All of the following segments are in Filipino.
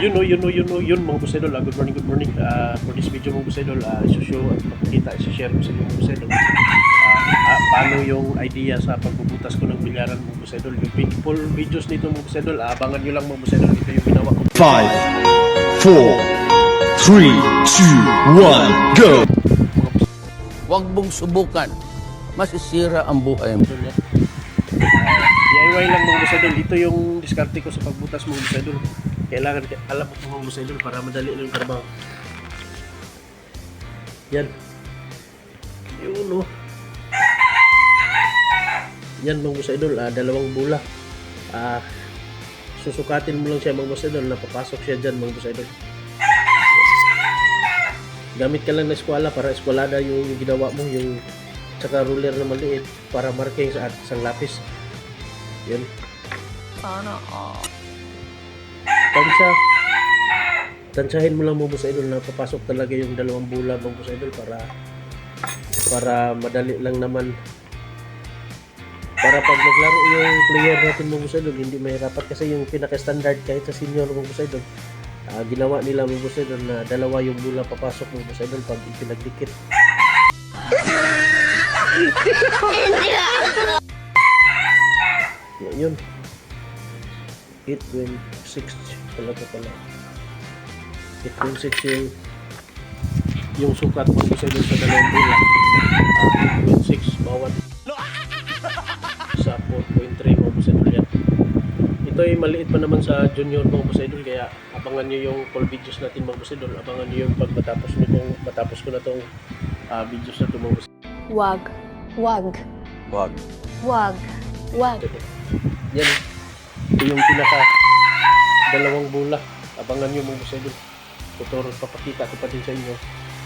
Yun mga boss idol. Good morning, good morning. For this video mga boss idol, isushow at makikita, isushare ko sa inyo mga boss idol. Paano yung idea sa pagbubutas ko ng bilyaran mga boss idol. Yung full videos nito mga boss idol, abangan nyo lang mga boss idol. Ito yung ginawa ko. 5, 4, 3, 2, 1, go! Huwag mong subukan. Masisira ang buhay mo. DIY lang mga boss idol. Ito yung diskarte ko sa pagbutas mga boss idol. Kailangan alam mo mga boss idol para madali lang yung trabaho. Yan. Yun o. Yan mga boss idol. Dalawang bula. Susukatin mo lang siya mga boss idol. Napapasok siya dyan mga boss idol. Gamit ka lang na eskwala para eskwalada yung ginawa mo. Yung tsaka ruler na maliit para marking sa isang lapis. Yan. Sana Tansyahin mo lang mga boss idol na papasok talaga yung dalawang bula mga boss idol para madali lang naman, para pag naglaro yung player natin mga boss idol hindi mahirapat, kasi yung pinaka-standard kahit sa senior mga boss idol, ginawa nila mga boss idol na dalawa yung bula papasok mga boss idol pag ipinagdikit. Yun 8.6 talaga pala. 8.6 yung sukat mo sa dun sa dalawang bula. 8.6 bawat sa 4.3 mga boss idol yan. Ito ay maliit pa naman sa junior mga boss idol, kaya abangan nyo yung full videos natin mga boss idol. Abangan nyo yung pag matapos ko na tong videos na ito mga boss idol. Wag. Yan. Ito yung pinaka dalawang bula. Abangan nyo mga boss idol. Tuturo, papakita ko pa din sa inyo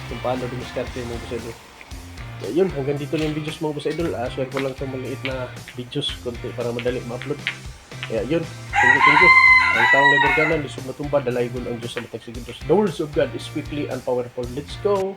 kung paano dumiskarte mga boss idol. Yun, hanggang dito lang yung videos mga boss idol. Share ko lang itong maliit na videos konti para madali ma-upload. Kaya yun, thank you. Ang taong nagorganan, lisog na tumba, dalaygon ang Diyos sa matagsigid Diyos. The words of God is quickly and powerful. Let's go!